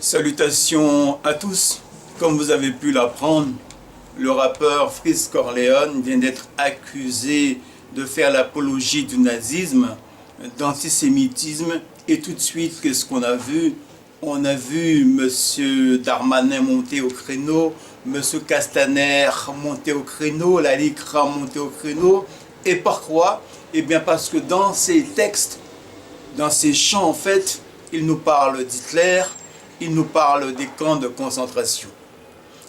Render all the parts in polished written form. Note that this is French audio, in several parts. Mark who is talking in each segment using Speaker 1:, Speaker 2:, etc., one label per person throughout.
Speaker 1: Salutations à tous. Comme vous avez pu l'apprendre, le rappeur Freeze Corleone vient d'être accusé de faire l'apologie du nazisme, d'antisémitisme. Et tout de suite, qu'est-ce qu'on a vu? On a vu M. Darmanin monter au créneau, M. Castaner monter au créneau, la LICRA monter au créneau. Et par quoi? Eh bien parce que dans ces textes, dans ces chants, en fait, il nous parle d'Hitler, il nous parle des camps de concentration.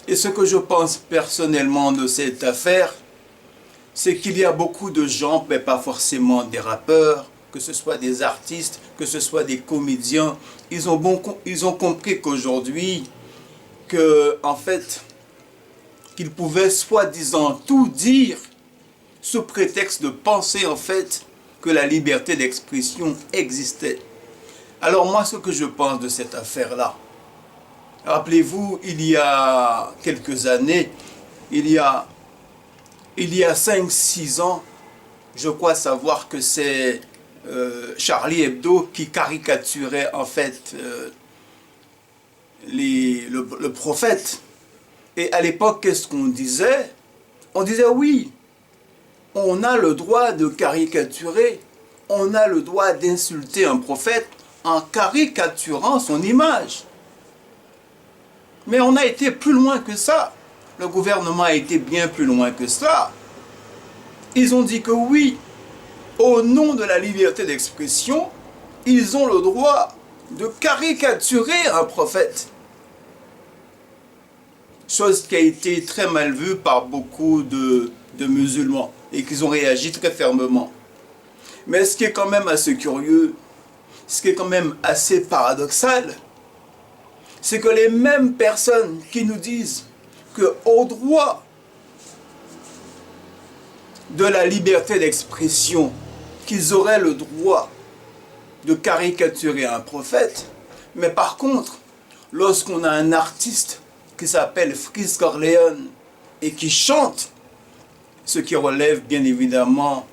Speaker 1: Et ce que je pense personnellement de cette affaire, c'est qu'il y a beaucoup de gens, mais pas forcément des rappeurs, que ce soit des artistes, que ce soit des comédiens, ils ont compris qu'aujourd'hui, en fait, qu'ils pouvaient soi-disant tout dire sous prétexte de penser en fait que la liberté d'expression existait. Alors moi, ce que je pense de cette affaire-là, rappelez-vous, il y a quelques années, il y a 5-6 ans, je crois savoir que c'est Charlie Hebdo qui caricaturait en fait le prophète. Et à l'époque, qu'est-ce qu'on disait? On disait oui, on a le droit de caricaturer, on a le droit d'insulter un prophète en caricaturant son image. Mais on a été plus loin que ça. Le gouvernement a été bien plus loin que ça. Ils ont dit que oui, au nom de la liberté d'expression, ils ont le droit de caricaturer un prophète. Chose qui a été très mal vue par beaucoup de musulmans et qu'ils ont réagi très fermement. Mais ce qui est quand même assez curieux, ce qui est quand même assez paradoxal, c'est que les mêmes personnes qui nous disent qu'au droit de la liberté d'expression, qu'ils auraient le droit de caricaturer un prophète, mais par contre, lorsqu'on a un artiste qui s'appelle Freeze Corleone et qui chante, ce qui relève bien évidemment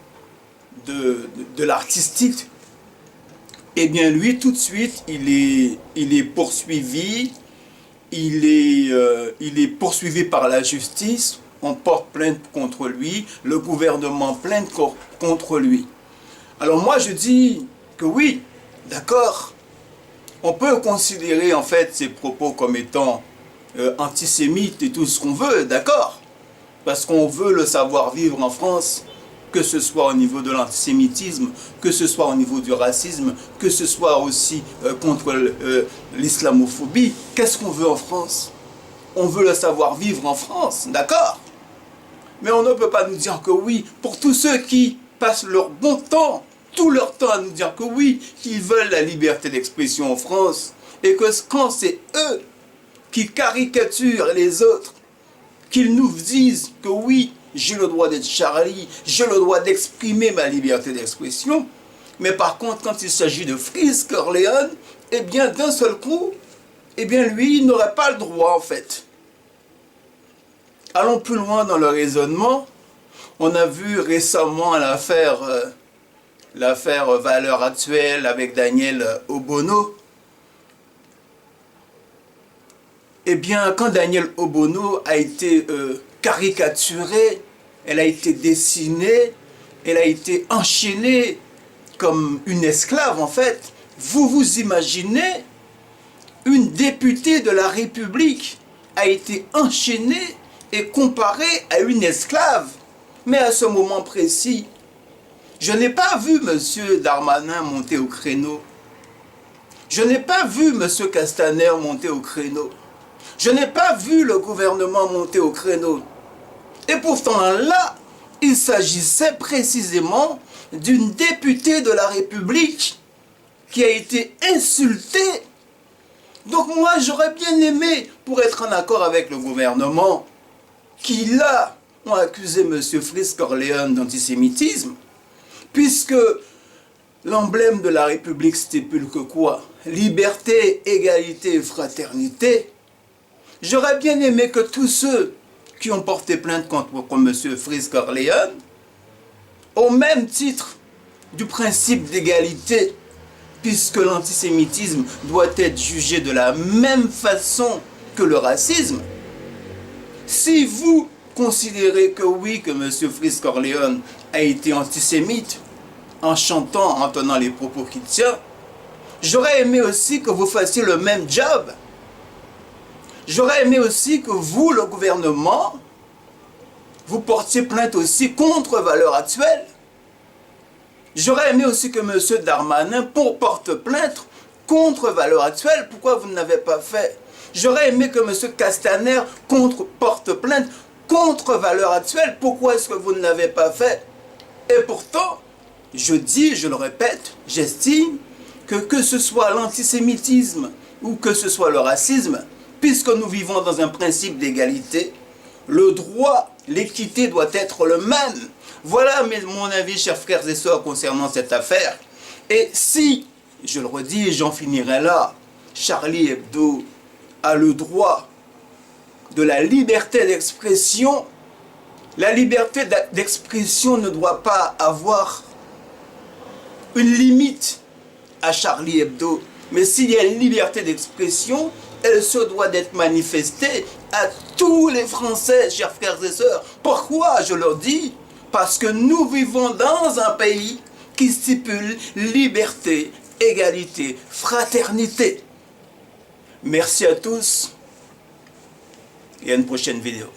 Speaker 1: de l'artistique, eh bien lui tout de suite il est poursuivi, il est poursuivi par la justice, on porte plainte contre lui, le gouvernement plainte contre lui. Alors moi je dis que oui, d'accord, on peut considérer en fait ces propos comme étant antisémites et tout ce qu'on veut, d'accord, parce qu'on veut le savoir-vivre en France, que ce soit au niveau de l'antisémitisme, que ce soit au niveau du racisme, que ce soit aussi contre l'islamophobie. Qu'est-ce qu'on veut en France? On veut le savoir-vivre en France, d'accord? Mais on ne peut pas nous dire que oui, pour tous ceux qui passent leur bon temps, tout leur temps à nous dire que oui, qu'ils veulent la liberté d'expression en France, et que quand c'est eux qui caricaturent les autres, qu'ils nous disent que oui, j'ai le droit d'être Charlie, j'ai le droit d'exprimer ma liberté d'expression, mais par contre, quand il s'agit de Freeze Corleone, eh bien, d'un seul coup, eh bien, lui, il n'aurait pas le droit, en fait. Allons plus loin dans le raisonnement. On a vu récemment l'affaire Valeurs Actuelles avec Daniel Obono. Eh bien, quand Daniel Obono a été caricaturée, elle a été dessinée, elle a été enchaînée comme une esclave en fait. Vous vous imaginez, une députée de la République a été enchaînée et comparée à une esclave. Mais à ce moment précis, je n'ai pas vu M. Darmanin monter au créneau. Je n'ai pas vu M. Castaner monter au créneau. Je n'ai pas vu le gouvernement monter au créneau. Et pourtant là, il s'agissait précisément d'une députée de la République qui a été insultée. Donc moi, j'aurais bien aimé, pour être en accord avec le gouvernement, qui là ont accusé M. Freeze Corleone d'antisémitisme, puisque l'emblème de la République stipule que quoi? Liberté, égalité et fraternité. J'aurais bien aimé que tous ceux qui ont porté plainte contre M. Freeze Corleone, au même titre du principe d'égalité, puisque l'antisémitisme doit être jugé de la même façon que le racisme. Si vous considérez que oui, que M. Frisk Corleone a été antisémite, en chantant, en tenant les propos qu'il tient, j'aurais aimé aussi que vous fassiez le même job. J'aurais aimé aussi que vous, le gouvernement, vous portiez plainte aussi contre Valeurs Actuelles. J'aurais aimé aussi que M. Darmanin porte plainte contre Valeurs Actuelles. Pourquoi vous ne l'avez pas fait? J'aurais aimé que M. Castaner porte plainte contre Valeurs Actuelles. Pourquoi est-ce que vous ne l'avez pas fait? Et pourtant, je dis, je le répète, j'estime que ce soit l'antisémitisme ou que ce soit le racisme, puisque nous vivons dans un principe d'égalité, le droit, l'équité doit être le même. Voilà mon avis, chers frères et sœurs, concernant cette affaire. Et si, je le redis et j'en finirai là, Charlie Hebdo a le droit de la liberté d'expression, la liberté d'expression ne doit pas avoir une limite à Charlie Hebdo. Mais s'il y a une liberté d'expression, elle se doit d'être manifestée à tous les Français, chers frères et sœurs. Pourquoi je leur dis? Parce que nous vivons dans un pays qui stipule liberté, égalité, fraternité. Merci à tous et à une prochaine vidéo.